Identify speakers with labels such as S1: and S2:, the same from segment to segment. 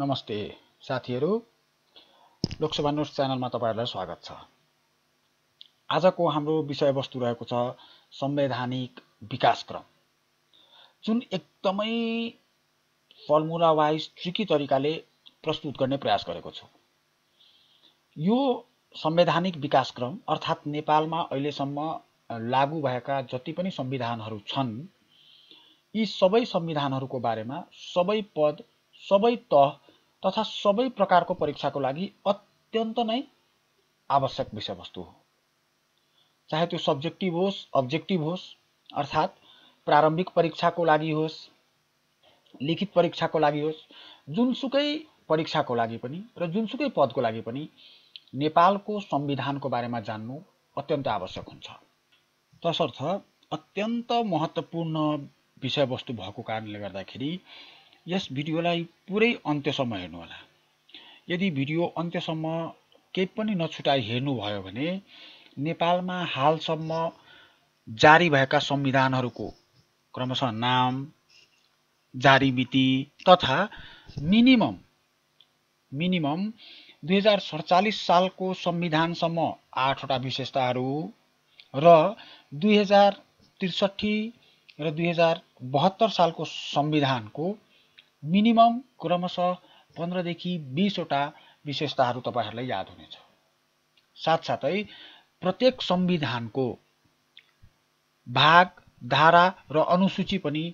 S1: नमस्ते साथीहरु, लोकसभा न्यूज च्यानलमा तपाईहरुलाई स्वागत छ। आजको हाम्रो विषयवस्तु रहेको छ संवैधानिक विकासक्रम, जुन एकदमै फर्मुला वाइज ट्रिकी तरिकाले प्रस्तुत गर्ने प्रयास गरेको छु। यो संवैधानिक विकासक्रम अर्थात नेपालमा अहिलेसम्म लागू भएका जति पनि संविधानहरू छन्, यी सबै संविधानहरूको बारेमा सबै पद, सबै तह तथा सबै प्रकारको परीक्षाको लागि अत्यन्त नै आवश्यक विषयवस्तु हो। चाहे त्यो सब्जेक्टिभ होस्, अब्जेक्टिभ होस्, अर्थात प्रारम्भिक परीक्षाको लागि होस्, लिखित परीक्षाको लागि होस्, जुनसुकै परीक्षाको लागि पनि र जुनसुकै पदको लागि पनि नेपालको संविधानको बारेमा जान्नु अत्यन्त आवश्यक हुन्छ। तसर्थ अत्यन्त महत्त्वपूर्ण विषयवस्तु भएको कारणले गर्दाखेरि यस भिडियोलाई पुरै अन्त्यसम्म हेर्नुहोला। यदि भिडियो अन्त्यसम्म केही पनि नछुटाई हेर्नुभयो भने नेपालमा हालसम्म जारी भएका संविधानहरूको क्रमशः नाम, जारी मिति तथा मिनिमम 2047 सालको संविधानसम्म 8 वटा विशेषताहरू र 2063 र 2072 सालको संविधानको मिनिमम क्रमशः 15 देखि 20 वटा विशेषताहरू तपाईहरुलाई याद हुनेछ। साथसाथै प्रत्येक संविधानको भाग, धारा र अनुसूची पनि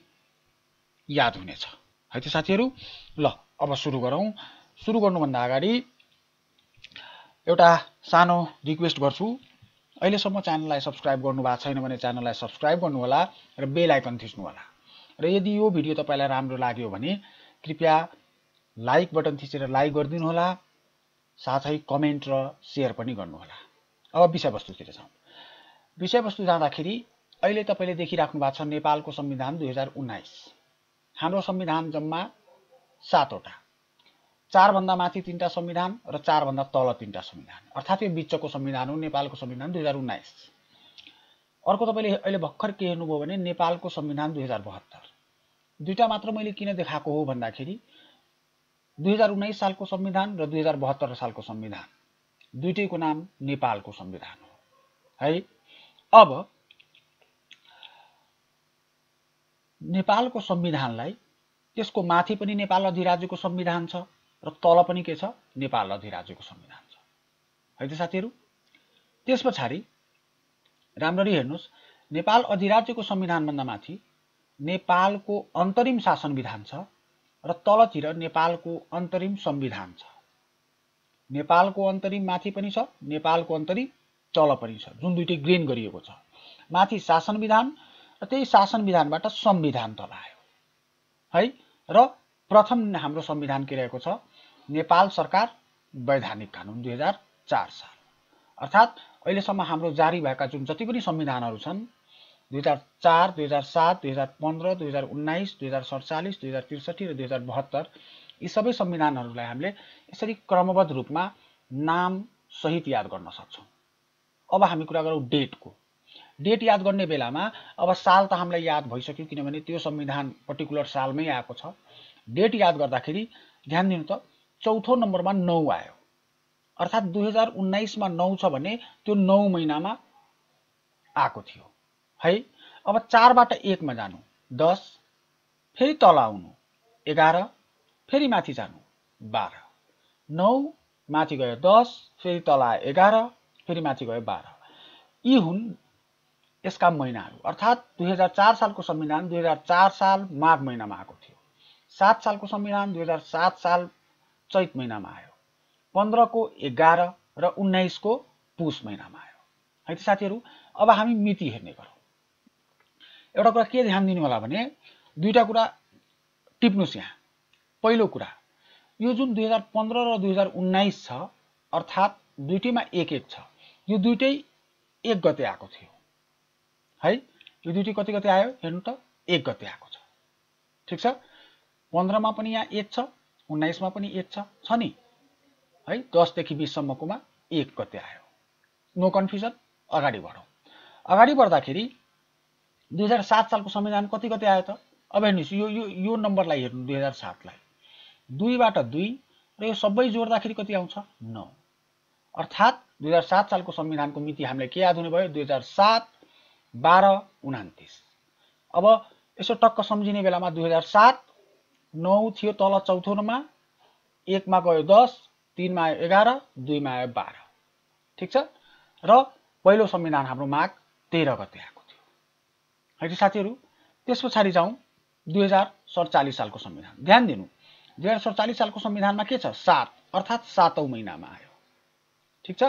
S1: याद हुनेछ। है त साथीहरु, ल अब सुरु गरौँ। सुरु गर्नुभन्दा अगाडि एउटा सानो रिक्वेस्ट गर्छु। अहिलेसम्म च्यानललाई सब्स्क्राइब गर्नुभएको छैन भने च्यानललाई सब्स्क्राइब गर्नुहोला र बेल आइकन थिच्नुहोला। र यदि यो भिडियो तपाईलाई राम्रो लाग्यो भने कृपया लाइक बटन थिचेर लाइक गरिदिनु होला, साथै कमेन्ट र शेयर पनि गर्नुहोला। अब विषयवस्तुतिर जाउँ। विषयवस्तु जाँदाखेरि अहिले तपाईले देखिराख्नु भएको छ नेपालको संविधान 2019। हाम्रो संविधान जम्मा 7 वटा, 4 भन्दा माथि 3टा संविधान र 4 भन्दा तल 3टा संविधान, अर्थात यो बीचको संविधान हो नेपालको संविधान 2019। अर्को तपाईले अहिले भर्खर के हेर्नुभयो भने नेपालको संविधान 2072। दुईटा मात्र मैले किन देखाएको हो भन्दाखेरि 2019 सालको संविधान र 2072 सालको संविधान दुईटैको नाम नेपालको संविधान हो। है, अब नेपालको संविधानलाई त्यसको माथि पनि नेपाल अधिराज्यको संविधान छ र तल पनि के छ, नेपाल अधिराज्यको संविधान छ। है त साथीहरु, त्यसपछि राम्ररी हेर्नुस्, नेपाल अधिराज्यको संविधान भन्दा माथि नेपालको अन्तरिम शासन विधान छ र तलतिर नेपालको अन्तरिम संविधान छ। नेपालको अन्तरिम माथि पनि छ, नेपालको अन्तरिम तल पनि छ, जुन दुईटै ग्रेन गरिएको छ। माथि शासन विधान र त्यही शासन विधानबाट संविधान तल आयो। है, र प्रथम हाम्रो संविधान के रहेको छ, नेपाल सरकार वैधानिक कानून 2004 साल। अर्थात अहिलेसम्म हाम्रो जारी भएका जुन जति पनि संविधानहरू छन् 2004, 2007, 2015, 2019, 2047, 2063 र 2072, यी सबै संविधानहरूलाई हामीले यसरी क्रमबद्ध रूपमा नाम सहित याद गर्न सक्छौं। अब हामी कुरा गरौँ डेटको। डेट याद गर्ने बेलामा अब साल त हामीलाई याद भइसक्यो, किनभने त्यो संविधान पर्टिकुलर सालमै आएको छ। डेट याद गर्दाखेरि ध्यान दिनु त, चौथो नम्बरमा 9 आयो। अर्थात 2019 मा 9 छ भने त्यो 9 महिनामा आएको थियो। है, अब 4 बाट 1 मा जानु 10, फेरि तल आउनु 11, फेरि माथि जानु 12, 9 माथि गयो 10, फेरि तल आयो 11, फेरि माथि गयो 12। यी हुन् यसका महिनाहरू। अर्थात 2004 सालको संविधान 2004 साल माघ महिनामा आएको थियो। 7 सालको संविधान 2007 साल चैत महिनामा आयो। 15 को 11 र 19 को पुस महिनामा आयो। है त साथीहरु, अब हामी मिति हेर्ने गरौँ। एउटा कुरा के ध्यान दिनु होला भने दुईटा कुरा टिप्नुस् यहाँ। पहिलो कुरा, यो जुन 2015 र 2019 छ, अर्थात दुईटैमा 1-1 छ। यो दुईटै 1 गते आएको थियो। है, यो दुईटै कति गते आयो हेर्नु त, 1 गते आएको छ। ठीक छ, 15 मा पनि यहाँ 1 छ, 19 मा पनि 1 छ नि। है, 10 देखि 20 सम्मकोमा 1 गते आयो। No confusion. अगाडि बढौँ। अगाडि बढ्दाखेरि 2007 सालको संविधान कति गते आयो त? अब हेर्नुस्, यो नम्बरलाई हेर्नु, 2007 लाई
S2: 2 बाट 2 र यो सबै जोड्दाखेरि कति आउँछ 9। अर्थात् 2007 सालको संविधानको मिति हामीलाई के याद हुने भयो 2007 12 29। अब यसो टक्क सम्झिने बेलामा 2007 9 थियो तल चौथो नमा, 1 मा गयो 10, 3 मा आयो 11, 2 मा आयो 12। ठीक छ। र पहिलो संविधान हाम्रो माघ 13 गते आएको थियो है त साथीहरु। त्यसपछि जाउँ 2047 सालको संविधान। ध्यान दिनु 2047 सालको संविधानमा के छ 7 अर्थात् 7औं महिनामा आयो। ठीक छ।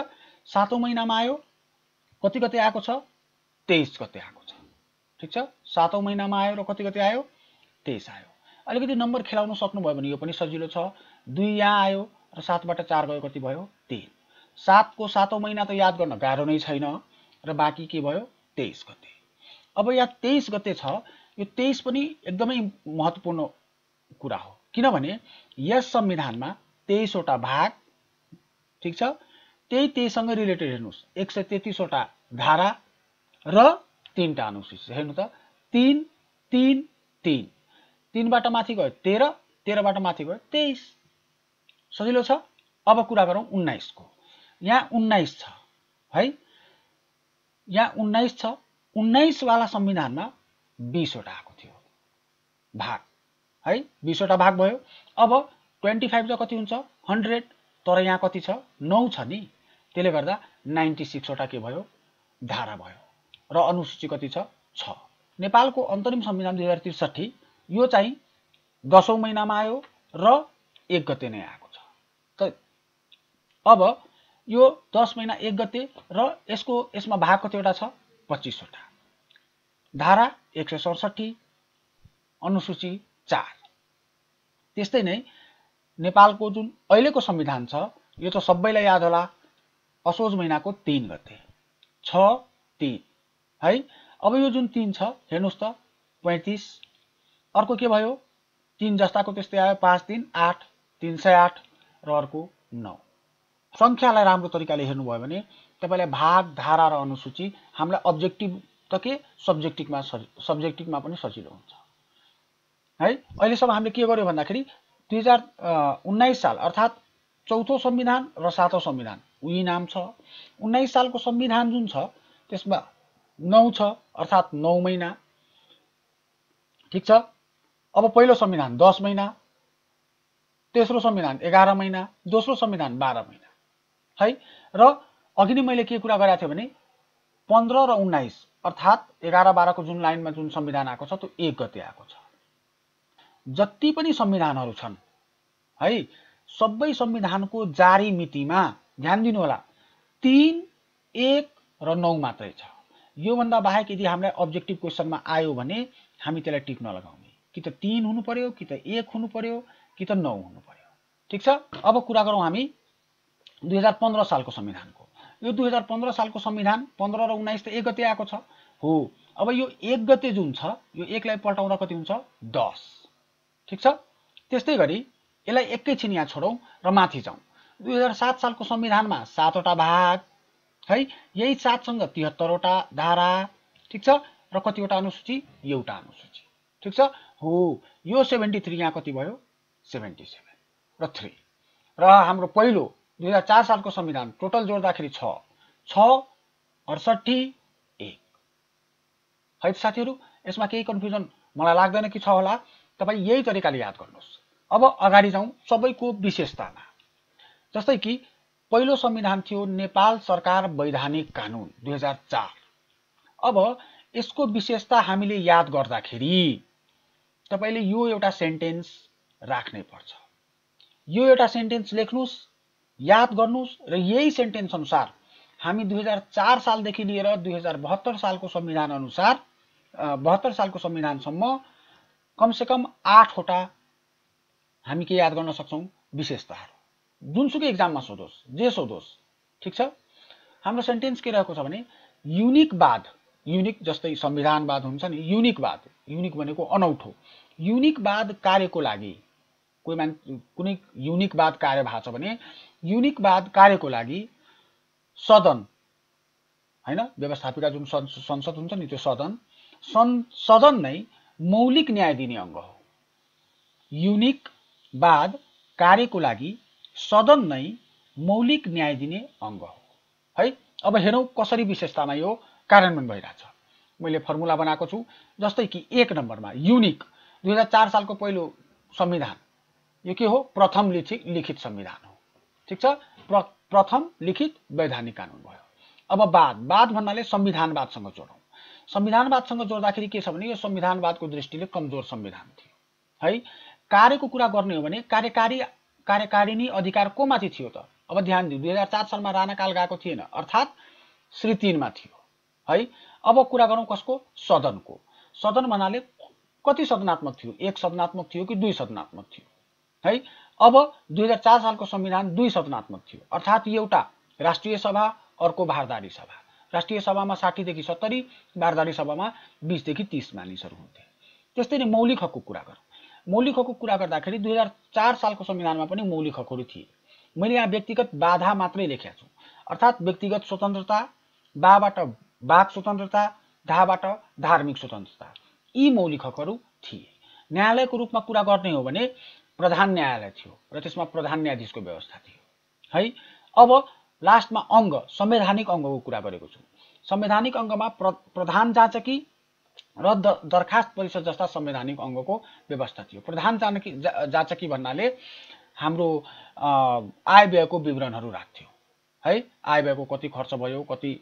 S2: 7औं महिनामा आयो। कति गते आएको छ 23 गते आएको छ। ठीक छ। 7औं महिनामा आयो र कति गते आयो 23 आयो। अलिकति नम्बर खेलाउन सक्नुभयो भने यो पनि सजिलो छ। 2 यहाँ आयो र 7 बाट 4 गयो कति भयो 3। 7 को 7औं महिना त याद गर्न गाह्रो नै छैन र बाँकी के भयो 23 गते। अब यहाँ 23 गते छ। यो 23 पनि एकदमै महत्त्वपूर्ण कुरा हो किनभने यस संविधानमा 23 वटा भाग। ठीक छ। त्यही सँग रिलेटेड हेर्नुस् 133 वटा धारा र 3 टा अनुसूची। हेर्नु त 3 3 3 3 बाट माथि गयो 13, 13 बाट माथि गयो 23। सजिलो छ। अब कुरा गरौँ 19 को। यहाँ 19 छ है। यहाँ 19 छ। 19 वाला संविधानमा 20 वटा आएको थियो भाग है। 20 वटा भाग भयो। अब 25 जा कति हुन्छ 100। तर यहाँ कति छ 9 छ नि, त्यसले गर्दा 96 वटा के भयो धारा भयो र अनुसूची कति छ 6। नेपालको अन्तरिम संविधान 2063 यो चाहिँ 10औं महिनामा आयो र 1 गते नै आएको छ। त अब यो 10 महिना 1 गते र यसमा भाग कतिवटा छ 25 वटा, धारा 167, अनुसूची 4। त्यस्तै नै नेपालको जुन अहिलेको संविधान छ यो त सबैलाई याद होला असोज महिनाको 3 गते 6 3 है। अब यो जुन 3 छ हेर्नुस् त 35। अर्को के भयो 3 जस्ताको त्यस्तै आयो 5 3 8 308 र अर्को 9। संख्यालाई राम्रो तरिकाले हेर्नुभयो भने तपाईलाई भाग धारा र अनुसूची हामीलाई अब्जेक्टिभ त के सब्जेक्टिभमा पनि सजिलो हुन्छ है। अहिलेसम्म हामीले के गर्यो भन्दाखेरि 2019 साल अर्थात् चौथो संविधान र 7औं संविधान उही नाम छ। 19 सालको संविधान जुन छ त्यसमा 9 छ अर्थात् 9 महिना। ठीक छ। अब पहिलो संविधान 10 महिना, तेस्रो संविधान 11 महिना, दोस्रो संविधान 12 महिना है। र अघि नै मैले के कुरा गरेको थिएँ भने 15 र 19 अर्थात् 11 12 को जुन लाइनमा जुन संविधान आएको छ त्यो 1 गते आएको छ। जति पनि संविधानहरू छन् है सबै संविधानको जारी मितिमा ध्यान दिनु होला 3 1 र 9 मात्रै छ। यो भन्दा बाहेक यदि हामीलाई अब्जेक्टिभ क्वेशनमा आयो भने हामी त्यसलाई टिक नलगाउने, कि त 3 हुनु पर्यो, कि त 1 हुनु पर्यो, कि त 9 हुनु पर्यो। ठीक छ। अब कुरा गरौँ हामी 2015 सालको संविधानको। यो 2015 सालको संविधान 15 र 19 त 1 गते आएको छ हो। अब यो 1 गते जुन छ यो 1 लाई पल्टाउँदा कति हुन्छ 10। ठीक छ। त्यस्तै गरी यसलाई एकैछिन यहाँ छोडौं र माथि जाउँ। 2007 सालको संविधानमा 7 वटा भाग है। यही 7 सँग 73 वटा धारा। ठीक छ। र कतिवटा अनुसूची एउटा अनुसूची। ठीक छ हो। यो 73 यहाँ कति भयो 77 र 3 र हाम्रो पहिलो 2004 सालको संविधान टोटल जोड्दाखेरि 6 6 68 1 है साथीहरु। यसमा केही कन्फ्युजन मलाई लाग्दैन कि छ होला। तपाई यही तरिकाले याद गर्नुस्। अब अगाडि जाउँ सबैको विशेषतामा। जस्तै कि पहिलो संविधान थियो नेपाल सरकार वैधानिक कानून 2004। अब यसको विशेषता हामीले याद गर्दाखेरि तपाईले यो एउटा सेन्टेन्स राख्नै पर्छ। यो एउटा सेन्टेन्स लेख्नुस्, याद गर्नुस् र यही सेन्टेन्स अनुसार हामी 2004 सालदेखि लिएर 2072 सालको संविधान अनुसार 72 सालको संविधानसम्म कमसेकम 8 वटा हामी के याद गर्न सक्छौं विशेषताहरू। जुनसुकै एक्जाममा सोधोस् जे सोधोस्। ठीक छ। हाम्रो सेन्टेन्स के रहेको छ भने युनिकवाद, युनिक जस्तै संविधानवाद हुन्छ नि, युनिकवाद, युनिक भनेको अनौठो। युनिकवाद कार्यको लागि कुनै युनिकवाद कार्य भएको छ भने युनिकवाद कार्यको लागि सदन हैन, व्यवस्थापिका जुन संसद हुन्छ नि त्यो सदन नै मौलिक न्याय दिने अंग हो। युनिकवाद
S1: कार्यको लागि सदन नै मौलिक न्याय दिने अङ्ग हो है। अब हेरौँ कसरी विशेषतामा यो कार्यान्वयन भइरहेछ। मैले फर्मुला बनाएको छु, जस्तै कि 1 नम्बरमा युनिक 2004 सालको पहिलो संविधान, यो के हो? प्रथम लिखित संविधान हो। ठिक छ, प्रथम लिखित वैधानिक कानुन भयो। अब वाद भन्नाले संविधानवादसँग जोडौँ। संविधानवादसँग जोड्दाखेरि के छ भने यो संविधानवादको दृष्टिले कमजोर संविधान थियो है। कार्यको कुरा गर्ने हो भने कार्यकारिणी अधिकार को माथि थियो त? अब ध्यान दिउँ, 2004 सालमा राणाकाल गएको थिएन, अर्थात् श्री 3 मा थियो है। अब कुरा गरौँ कसको? सदनको। सदन भन्नाले कति सदनात्मक थियो? 1 सदनात्मक थियो कि 2 सदनात्मक थियो है। अब 2004 सालको संविधान 2 सदनात्मक थियो, अर्थात् एउटा राष्ट्रिय सभा, अर्को भारदारी सभा। राष्ट्रिय सभामा 60 देखि 70, भारदारी सभामा 20 देखि 30 मानिसहरू हुन्थे। त्यस्तै नै मौलिक हकको कुरा गरौँ। मौलिक हकको कुरा गर्दाखेरि 2004 सालको संविधानमा पनि मौलिक हकहरू थिए। मैले यहाँ व्यक्तिगत बाधा मात्रै लेखेको छु, अर्थात् व्यक्तिगत स्वतन्त्रता, बाबाट वाक स्वतन्त्रता, धाबाट धार्मिक स्वतन्त्रता, यी मौलिक हकहरू थिए। न्यायालयको रूपमा कुरा गर्ने हो भने प्रधान न्यायालय थियो र त्यसमा प्रधान न्यायाधीशको व्यवस्था थियो है। अब लास्टमा अङ्ग, संवैधानिक अङ्गको कुरा गरेको छु। संवैधानिक अङ्गमा प्रधान जाँचकी र दरखास्त परिषद जस्ता संवैधानिक अङ्गको व्यवस्था थियो। प्रधान जाँचकी भन्नाले हाम्रो आय व्ययको विवरणहरू राख्थ्यो है। आय व्ययको कति खर्च भयो, कति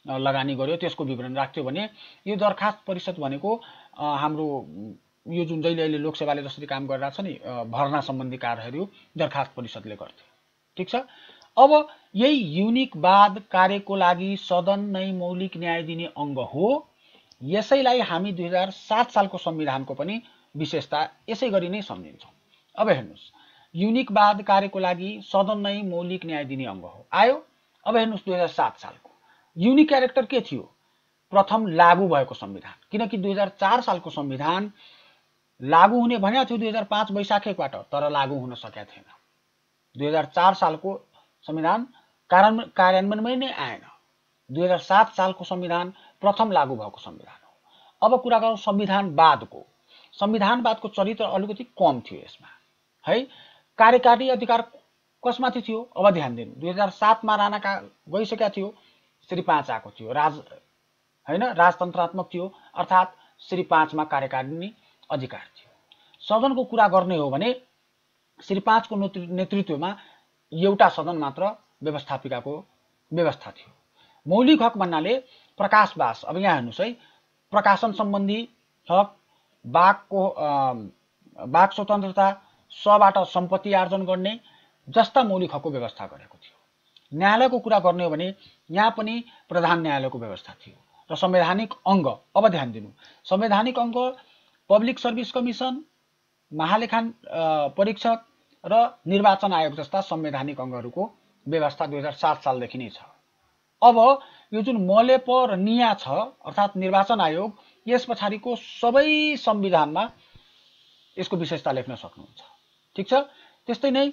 S1: लगानी गर्यो, त्यसको विवरण राख्थ्यो भने यो दरखास्त परिषद भनेको हाम्रो यो जुन जहिले अहिले लोकसेवाले जसरी काम गरिरहेको छ नि, भर्ना सम्बन्धी कार्यहरू दरखास्त परिषदले गर्थ्यो। ठिक छ। अब यही युनिकवाद कार्यको लागि सदन नै मौलिक न्याय दिने अङ्ग हो। यसैलाई हामी 2007 सालको संविधानको पनि विशेषता यसै गरी नै सम्झिन्छौँ। अब हेर्नुहोस्, युनिकवाद कार्यको लागि सदन नै मौलिक न्याय दिने अङ्ग हो आयो। अब हेर्नुहोस् 2007 सालको युनिक क्यारेक्टर के थियो? प्रथम लागू भएको संविधान, किनकि 2004 सालको संविधान लागू हुने भनेको थियो 2005 वैशाख 1 बाट, तर लागू हुन सकेको थिएन। 2004 सालको संविधान कार्यान्वयनमै नै आएन। 2007 सालको संविधान प्रथम लागू भएको संविधान हो। अब कुरा गरौँ संविधानवादको। संविधानवादको चरित्र अलिकति कम थियो यसमा है। कार्यकारी अधिकार कसमाथि थियो? अब ध्यान दिनु, 2007 मा राणाकाल गइसकेको थियो, श्री 5 आएको थियो, हैन, राजतन्त्रात्मक थियो, अर्थात् श्री 5 मा कार्यकारिणी अधिकार थियो। सदनको कुरा गर्ने हो भने श्री 5 को नेतृत्वमा एउटा सदन मात्र व्यवस्थापिकाको व्यवस्था थियो। मौलिक हक भन्नाले प्रकाशवास, अब यहाँ हेर्नुहोस् है, प्रकाशन सम्बन्धी हक, वाक स्वतन्त्रता, स्वबाट सम्पत्ति आर्जन गर्ने जस्ता मौलिक हकको व्यवस्था गरेको थियो। न्यायालयको कुरा गर्ने हो भने यहाँ पनि प्रधान न्यायालयको व्यवस्था थियो र संवैधानिक अङ्ग। अब ध्यान दिनु, संवैधानिक अङ्ग पब्लिक सर्भिस कमिसन, महालेखा परीक्षक र निर्वाचन आयोग जस्ता संवैधानिक अङ्गहरूको व्यवस्था 2007 सालदेखि नै छ। अब यो जुन मलेप र निया छ, अर्थात् निर्वाचन आयोग, यस पछाडिको सबै संविधानमा यसको विशेषता लेख्न सक्नुहुन्छ। ठिक छ। त्यस्तै नै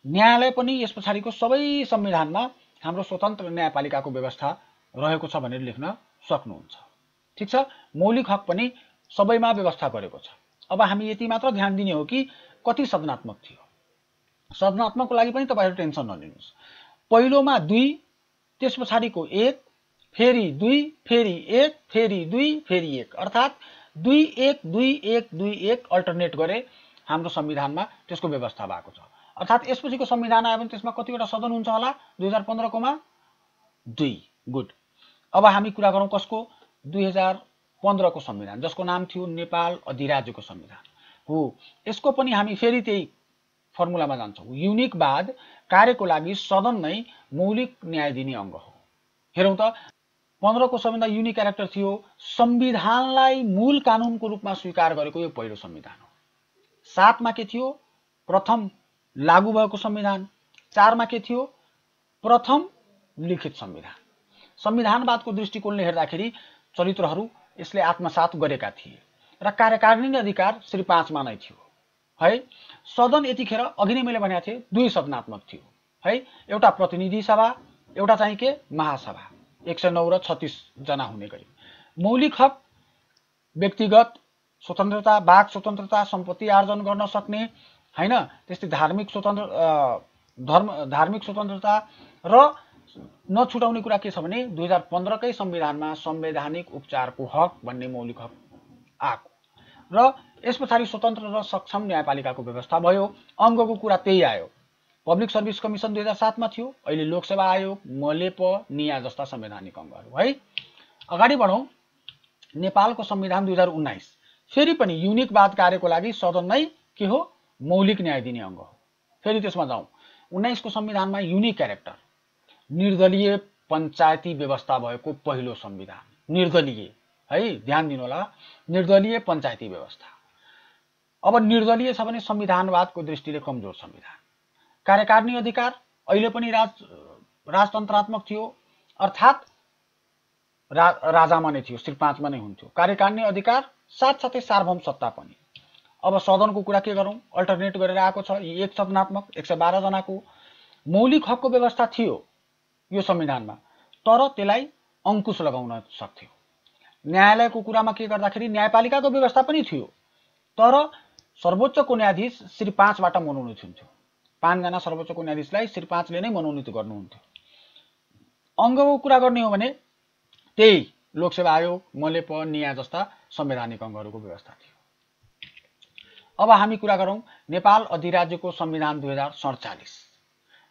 S1: न्यायालय पनि यस पछाडिको सबै संविधानमा हाम्रो स्वतन्त्र न्यायपालिकाको व्यवस्था रहेको छ भनेर लेख्न सक्नुहुन्छ। ठिक छ। मौलिक हक पनि सबैमा व्यवस्था गरेको छ। अब हामी यति मात्र ध्यान दिने हो कि कति सदनात्मक थियो। सदनात्मकको लागि पनि तपाईहरु टेन्सन नलिनुहोस्। पहिलोमा 2, त्यस पछाडिको 1, फेरि 2, फेरि 1, फेरि 2, फेरि 1, अर्थात् 2 1 2 1 2 1 अल्टरनेट गरे हाम्रो संविधानमा त्यसको व्यवस्था भएको छ। अर्थात् यसपछिको संविधान आयो भने त्यसमा कतिवटा सदन हुन्छ होला? 2015 कोमा 2। गुड। अब हामी कुरा गरौँ कसको? 2015 को संविधान, जसको नाम थियो नेपाल अधिराज्यको संविधान हो। यसको पनि हामी फेरि त्यही फर्मुलामा जान्छौँ। युनिकवाद कार्यको लागि सदन नै मौलिक न्याय दिने अङ्ग हो। हेरौँ त, 15 को सबैभन्दा युनिक क्यारेक्टर थियो, संविधानलाई मूल कानुनको रूपमा स्वीकार गरेको यो पहिलो संविधान हो। 7 मा के थियो? प्रथम लागू भएको संविधान। 4 मा के थियो? प्रथम लिखित संविधान। संविधानवादको दृष्टिकोणले हेर्दाखेरि चरित्रहरू यसले आत्मसात गरेका थिए र कार्यकारिणी अधिकार श्री 5 मा नै थियो है। सदन यतिखेर अघि नै मैले भनेको थिएँ 2 सदनात्मक थियो है। एउटा प्रतिनिधि सभा, एउटा चाहिँ के महासभा, 109 र 36 जना हुने गरी। मौलिक हक व्यक्तिगत स्वतन्त्रता, वाक स्वतन्त्रता, सम्पत्ति आर्जन गर्न सक्ने हैन। त्यस्तै धार्मिक स्वतन्त्रता र नछुटाउने कुरा के छ भने 2015 कै संविधानमा संवैधानिक उपचारको हक भन्ने मौलिक हक आएको र यस पछाडि स्वतन्त्र र सक्षम न्यायपालिकाको व्यवस्था भयो। अङ्गको कुरा त्यही आयो। पब्लिक सर्भिस कमिसन 2007 मा थियो, अहिले लोकसेवा आयोग, मलेप, निया जस्ता संवैधानिक अङ्गहरू है। अगाडि बढौँ। नेपालको संविधान 2019 फेरि पनि युनिकवाद कार्यको लागि सदन नै के हो, मौलिक न्याय दिने अङ्ग हो। फेरि त्यसमा जाउँ। 19 को संविधानमा युनिक क्यारेक्टर, निर्दलीय पञ्चायती व्यवस्था भएको पहिलो संविधान। निर्दलीय है, ध्यान दिनु होला, निर्दलीय पञ्चायती व्यवस्था। अब निर्दलीय छ भने संविधानवादको दृष्टिले कमजोर संविधान। कार्यकारिणी अधिकार अहिले पनि राजतन्त्रात्मक थियो, अर्थात् राजामा नै थियो, श्री 5 मा नै हुन्थ्यो कार्यकारिणी अधिकार, साथसाथै सार्वभौम सत्ता पनि। अब सदनको कुरा के गरौँ, अल्टरनेट गरेर आएको छ। एक सदनात्मक 112 जनाको मौलिक हकको व्यवस्था थियो यो संविधानमा, तर त्यसलाई अंकुश लगाउन सक्थ्यो। न्यायालयको कुरामा के गर्दाखेरि न्यायपालिकाको व्यवस्था पनि थियो, तर सर्वोच्चको न्यायाधीश श्री 5 बाट मनोनित हुन्थ्यो। 5 जना सर्वोच्चको न्यायाधीशलाई श्री 5 ले नै मनोनित गर्नुहुन्थ्यो। अङ्गको कुरा गर्ने हो भने त्यही लोकसेवा आयोग, मलेप, निया जस्ता संवैधानिक अङ्गहरूको व्यवस्था थियो। अब हामी कुरा गरौँ नेपाल अधिराज्यको संविधान 2047।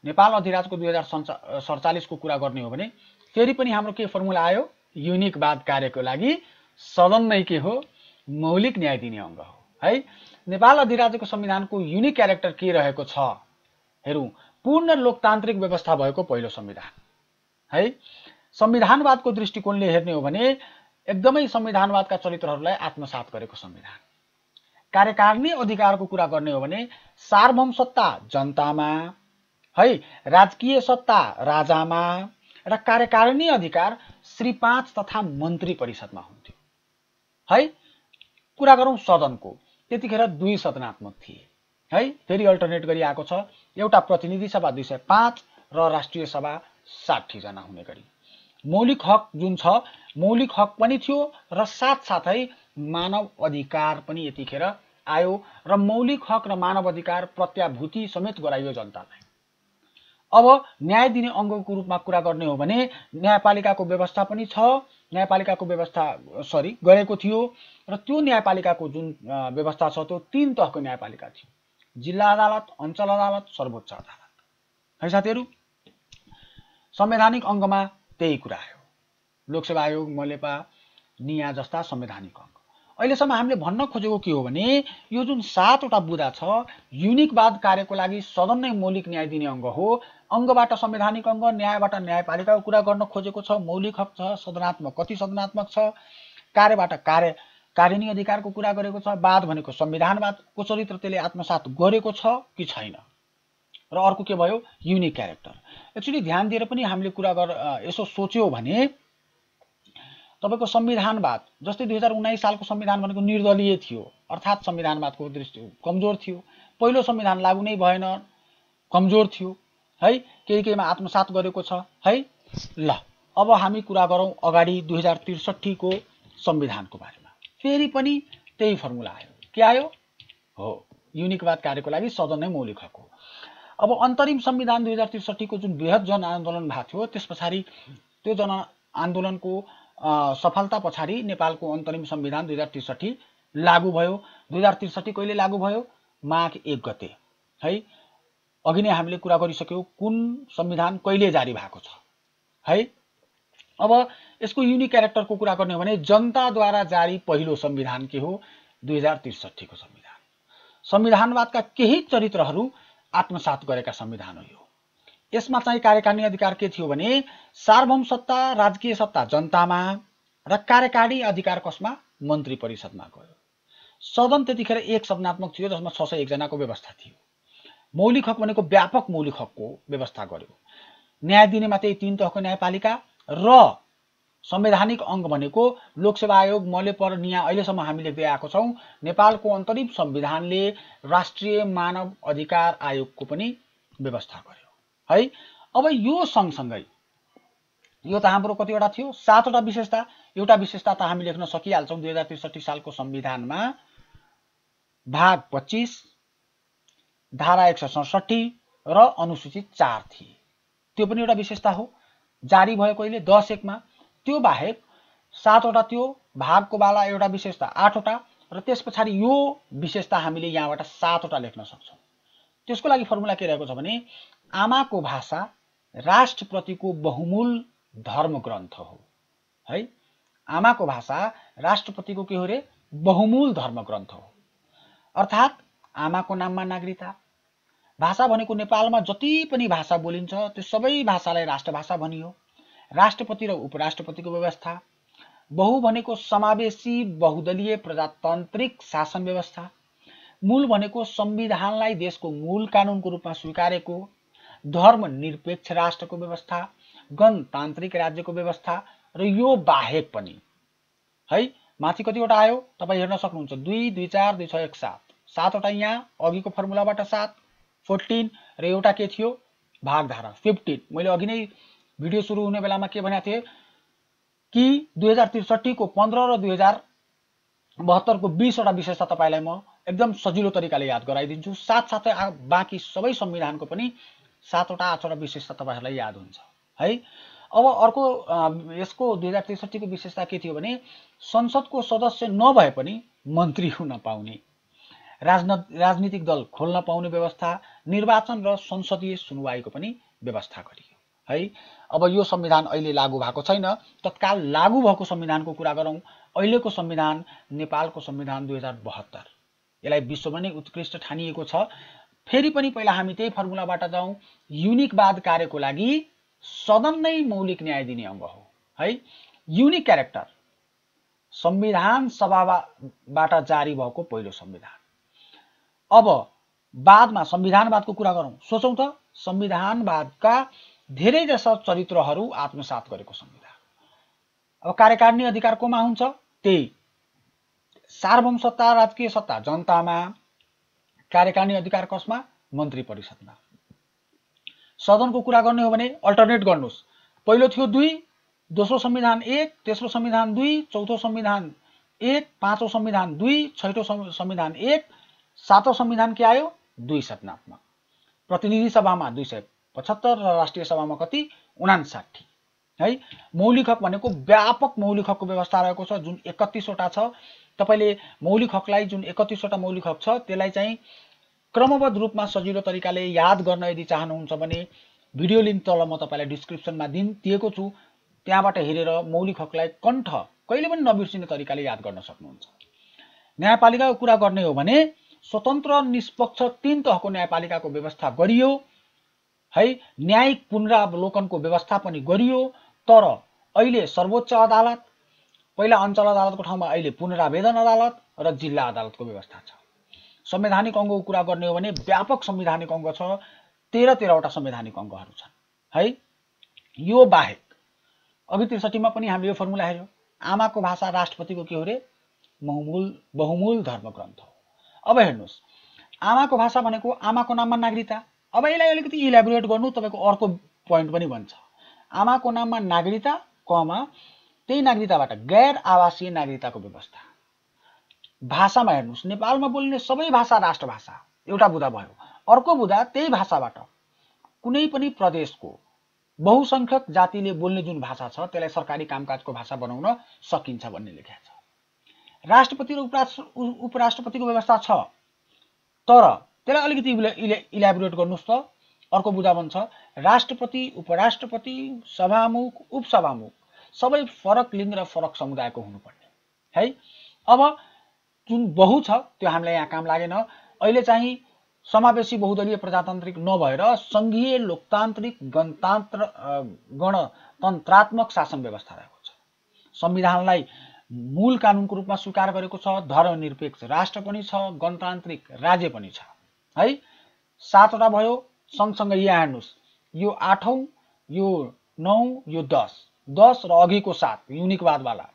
S1: नेपाल अधिराज्यको 2047 को कुरा गर्ने हो भने फेरि पनि हाम्रो के फर्मुला आयो, युनिकवाद कार्यको लागि सदन नै के हो, मौलिक न्याय दिने अङ्ग हो है। नेपाल अधिराज्यको संविधानको युनिक क्यारेक्टर के रहेको छ हेरौँ। पूर्ण लोकतान्त्रिक व्यवस्था भएको पहिलो संविधान है। संविधानवादको दृष्टिकोणले हेर्ने हो भने एकदमै संविधानवादका चरित्रहरूलाई आत्मसात गरेको संविधान। कार्यकारिणी अधिकारको कुरा गर्ने हो भने सार्वभौम सत्ता जनतामा है, राजकीय सत्ता राजामा र कार्यकारिणी अधिकार श्री 5 तथा मन्त्री परिषदमा हुन्थ्यो है। कुरा गरौँ सदनको, त्यतिखेर 2 सदनात्मक थिए है। फेरि अल्टरनेट गरी आएको छ, एउटा प्रतिनिधि सभा 205 र राष्ट्रिय सभा 60 जना हुने गरी। मौलिक हक जुन छ, मौलिक हक पनि थियो र साथसाथै मानव अधिकार पनि यतिखेर आयो र मौलिक हक र मानव अधिकार प्रत्याभूति समेत गराइयो जनतालाई। अब न्याय दिने अङ्गको रूपमा कुरा गर्ने हो भने न्यायपालिकाको व्यवस्था पनि छ, न्यायपालिकाको व्यवस्था गरेको थियो र त्यो न्यायपालिकाको जुन व्यवस्था छ त्यो 3 तहको न्यायपालिका थियो, जिल्ला अदालत, अञ्चल अदालत, सर्वोच्च अदालत है साथीहरू। संवैधानिक अङ्गमा त्यही कुरा आयो, लोकसेवा आयोग, मलेपा, निया जस्ता संवैधानिक अङ्ग। अहिलेसम्म हामीले भन्न खोजेको के हो भने यो जुन 7 वटा बुँदा छ, युनिकवाद कार्यको लागि सदन नै मौलिक न्याय दिने अङ्ग हो। अङ्गबाट संवैधानिक अङ्ग, न्यायबाट न्यायपालिकाको कुरा गर्न खोजेको छ, मौलिक हक छ, सदनात्मक कति सदनात्मक छ, कार्यबाट कार्यकारिणी अधिकारको कुरा गरेको छ, वाद भनेको संविधानवादको चरित्र त्यसले आत्मसात गरेको छ कि छैन, र अर्को के भयो, युनिक क्यारेक्टर। एक्चुअली ध्यान दिएर पनि हामीले कुरा यसो सोच्यो भने तपाईको संविधानवाद जस्तै 2019 सालको संविधान भनेको निर्दलीय थियो, अर्थात् संविधानवादको दृष्टि कमजोर थियो। पहिलो संविधान लागू नै भएन, कमजोर थियो है, केहीमा आत्मसात गरेको छ है। ल अब हामी कुरा गरौँ अगाडि 2063 को संविधानको बारेमा। फेरि पनि त्यही फर्मुला आयो, के आयो हो, युनिकवाद कार्यको लागि सदन नै मौलिक हक हो। अब अन्तरिम संविधान 2063 को जुन बृहत जनआन्दोलन भएको थियो, त्यस पछाडि त्यो जनआन्दोलनको सफलता पछाडि नेपालको अन्तरिम संविधान 2063 लागू भयो। 2063 कहिले लागू भयो, माघ 1 गते है। अघि नै हामीले कुरा गरिसक्यौं कुन संविधान कहिले जारी भएको छ है। अब यसको युनिक क्यारेक्टरको कुरा गर्ने हो भने जनताद्वारा जारी पहिलो संविधान के हो, 2063 को संविधान। संविधानवादका केही चरित्रहरू आत्मसात गरेका संविधान हो यो। यसमा चाहिँ कार्यकारिणी अधिकार के थियो भने सार्वभौम सत्ता, राजकीय सत्ता जनतामा र कार्यकारिणी अधिकार कसमा, मन्त्री परिषदमा गयो। सदन त्यतिखेर 1 सदनात्मक थियो जसमा 601 जनाको व्यवस्था थियो। मौलिक हक भनेको व्यापक मौलिक हकको व्यवस्था गर्यो। न्याय दिनेमा त्यही 3 तहको न्यायपालिका र संवैधानिक अङ्ग भनेको लोकसेवा आयोग, मलेप र निया। अहिलेसम्म हामी लेख्दै आएको छौं नेपालको अन्तरिम संविधानले राष्ट्रिय मानव अधिकार आयोगको पनि व्यवस्था गर्यो है। अब यो सँगसँगै यो त हाम्रो कतिवटा थियो, 7 वटा विशेषता। एउटा विशेषता त हामी लेख्न सकिहाल्छौं 2063 सालको संविधानमा भाग 25 धारा 167 र अनुसूचित 4 थिए। त्यो पनि एउटा विशेषता हो, जारी भएको अहिले 10 मा। त्यो बाहेक 7 वटा त्यो भागको बाला एउटा विशेषता 8 वटा र त्यस पछाडि यो विशेषता हामीले यहाँबाट 7 वटा लेख्न सक्छौँ। त्यसको लागि फर्मुला के रहेको छ भने आमाको भाषा राष्ट्रप्रतिको बहुमूल धर्म ग्रन्थ हो है। आमाको भाषा राष्ट्रप्रतिको के हो रे? बहुमूल धर्म ग्रन्थ हो। अर्थात् आमाको नाममा नागरिकता। भाषा भनेको नेपालमा जति पनि भाषा बोलिन्छ त्यो सबै भाषालाई राष्ट्रभाषा भनियो। राष्ट्रपति र उपराष्ट्रपतिको व्यवस्था। बहु भनेको समावेशी बहुदलीय प्रजातान्त्रिक शासन व्यवस्था। मूल भनेको संविधानलाई देशको मूल कानुनको रूपमा स्वीकारेको धर्मनिरपेक्ष राष्ट्रको व्यवस्था, गणतान्त्रिक राज्यको व्यवस्था र यो बाहेक पनि है माथि कतिवटा आयो तपाईँ हेर्न सक्नुहुन्छ 2 2 4 2 6 1 7 7 वटा यहाँ अघिको फर्मुलाबाट 7 14 र एउटा के थियो भागधारा 15। मैले अघि नै भिडियो सुरु हुने बेलामा के भनेको थिएँ कि 2063 को 15 र 2072 को 20 वटा विशेषता तपाईलाई म एकदम सजिलो तरिकाले याद गराइदिन्छु। साथसाथै बाँकी सबै संविधानको पनि 7 वटा 8 वटा विशेषता तपाईहरुलाई याद हुन्छ है। अब अर्को यसको 2063 को विशेषता के थियो भने संसदको सदस्य नभए पनि मन्त्री हुन पाउने, राजनीतिक दल खोल्न पाउने व्यवस्था, निर्वाचन र संसदीय सुनवाईको पनि व्यवस्था गरियो है। अब यो संविधान अहिले लागू भएको छैन, तत्काल लागू भएको संविधानको कुरा गरौँ। अहिलेको संविधान नेपालको संविधान 2072 यसलाई विश्वमा नै उत्कृष्ट ठानिएको छ। फेरि पनि पहिला हामी त्यही फर्मुलाबाट जाउँ। युनिकवाद कार्यको लागि सदन नै मौलिक न्याय दिने अंग हो है। युनिक क्यारेक्टर संविधान सभाबाट जारी भएको पहिलो संविधान। अब बादमा संविधानवादको कुरा गरौँ। सोचौं त संविधानवादका धेरै जसा चरित्रहरू आत्मसात गरेको संविधान। अब कार्यकारिणी अधिकार कोमा हुन्छ? त्यही सार्वभौम सत्ता राजकीय सत्ता जनतामा, कार्यकारिणी अधिकार कसमा? मन्त्री परिषदमा। सदनको कुरा गर्ने हो भने अल्टरनेट गर्नुस्। पहिलो थियो 2, दोस्रो संविधान 1, तेस्रो संविधान 2, चौथो संविधान 1, पाँचौं संविधान 2, छैठौं संविधान 1, सातौं संविधान के आयो? 2 सदनात्मक। प्रतिनिधि सभामा 275 र राष्ट्रिय सभामा कति? 59 है। मौलिक हक भनेको व्यापक मौलिक हकको व्यवस्था रहेको छ जुन 31 वटा छ। तपाईले मौलिक हकलाई जुन 31 वटा मौलिक हक छ त्यसलाई चाहिँ क्रमबद्ध रूपमा सजिलो तरिकाले याद गर्न यदि चाहनुहुन्छ भने भिडियो लिंक तल म तपाईलाई डिस्क्रिप्सनमा दिएको छु, त्यहाँबाट हेरेर मौलिक हकलाई कण्ठ कहिले पनि नबिर्सिने तरिकाले याद गर्न सक्नुहुन्छ। न्यायपालिकाको कुरा गर्ने हो भने स्वतन्त्र निष्पक्ष 3 तहको न्यायपालिकाको व्यवस्था गरियो है। न्यायिक पुनरावलोकनको व्यवस्था पनि गरियो। तर अहिले सर्वोच्च अदालत, पहिला अञ्चल अदालतको ठाउँमा अहिले पुनरावेदन अदालत र जिल्ला अदालतको व्यवस्था छ। संवैधानिक अङ्गको कुरा गर्ने हो भने व्यापक संवैधानिक अङ्ग छ, 13 वटा संवैधानिक अङ्गहरू छन् है। यो बाहेक अघि 63 मा पनि हामीले यो फर्मुला हेर्यौं। आमाको भाषा राष्ट्रपतिको के हो रे? बहुमूल धर्म ग्रन्थ हो। अब हेर्नुस्, आमाको भाषा भनेको आमाको नाममा नागरिकता। अब यसलाई अलिकति इलाबोरेट गर्नु तपाईको अर्को पोइन्ट पनि भन्छ। आमाको नाममा नागरिकता कमा त्यही नागरिकताबाट गैर आवासीय नागरिकताको व्यवस्था। भाषामा हेर्नुस्, नेपालमा बोलिने सबै भाषा राष्ट्रभाषा एउटा बुदा भयो। अर्को बुदा त्यही भाषाबाट कुनै पनि प्रदेशको बहुसंख्यक जातिले बोल्ने जुन भाषा छ त्यसलाई सरकारी कामकाजको भाषा बनाउन सकिन्छ भन्ने लेखेको छ। राष्ट्रपति र उपराष्ट्रपतिको व्यवस्था छ, तर त्यसलाई अलिकति इलाबोरेट गर्नुस् त अर्को बुदा भन्छ राष्ट्रपति, उपराष्ट्रपति, सभामुख, उपसभामुख सबै फरक लिङ्ग र फरक समुदायको हुनुपर्ने है। अब जुन बहु छ त्यो हामीलाई यहाँ काम लागेन। अहिले चाहिँ समावेशी बहुदलीय प्रजातान्त्रिक नभएर संघीय लोकतान्त्रिक गणतन्त्रात्मक शासन व्यवस्था रहेको छ। संविधानलाई मूल कानुनको रूपमा स्वीकार गरेको छ। धर्मनिरपेक्ष राष्ट्र पनि छ, गणतान्त्रिक राज्य पनि छ है। 7 वटा भयो। सँगसँगै यहाँ हेर्नुस्, यो 8औं, यो 9, यो 10 र अघिको 7 युनिकवादवाला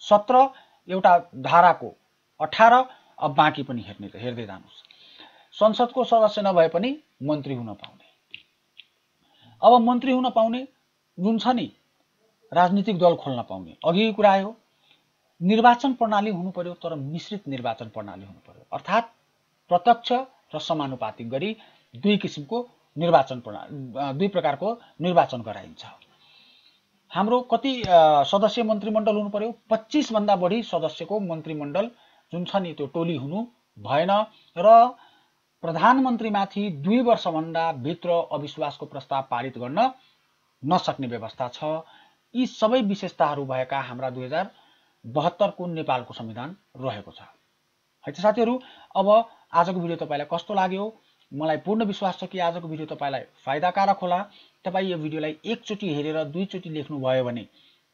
S1: 17, एउटा धाराको 18। अब बाँकी पनि हेर्दै जानुस्। संसदको सदस्य नभए पनि मन्त्री हुन पाउने। अब मन्त्री हुन पाउने जुन छ नि, राजनीतिक दल खोल्न पाउने, अघि कुरा आयो। निर्वाचन प्रणाली हुनु पर्यो, तर मिश्रित निर्वाचन प्रणाली हुनु पर्यो। अर्थात् प्रत्यक्ष
S2: र समानुपातिक गरी दुई प्रकारको निर्वाचन गराइन्छ। हाम्रो कति सदस्य मन्त्रीमण्डल हुनु पर्यो? 25 भन्दा बढी सदस्यको मन्त्रीमण्डल जुन छ नि त्यो टोली हुनु भएन र प्रधानमन्त्रीमाथि 2 वर्षभन्दा भित्र अविश्वासको प्रस्ताव पारित गर्न नसक्ने व्यवस्था छ। यी सबै विशेषताहरू भएका हाम्रा 2072 को नेपालको संविधान रहेको छ। है त साथीहरू, अब आजको भिडियो तपाईलाई कस्तो लाग्यो? मलाई पूर्ण विश्वास छ कि आजको भिडियो तपाईलाई फाइदाकारक होला। तपाई यो भिडियोलाई एकचोटि हेरेर दुईचोटि लेख्नु भयो भने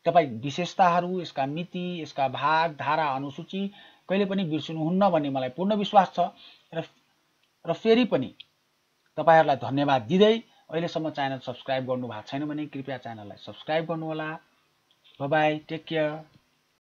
S2: तपाई विशेषताहरू, यसका मिति, यसका भाग, धारा, अनुसूची कहिले पनि बिर्सिनुहुन्न भन्ने मलाई पूर्ण विश्वास छ। र फेरि पनि तपाईहरुलाई धन्यवाद दिँदै अहिलेसम्म च्यानल सब्स्क्राइब गर्नु भएको छैन भने कृपया च्यानललाई सब्स्क्राइब गर्नुहोला। Bye bye, take care.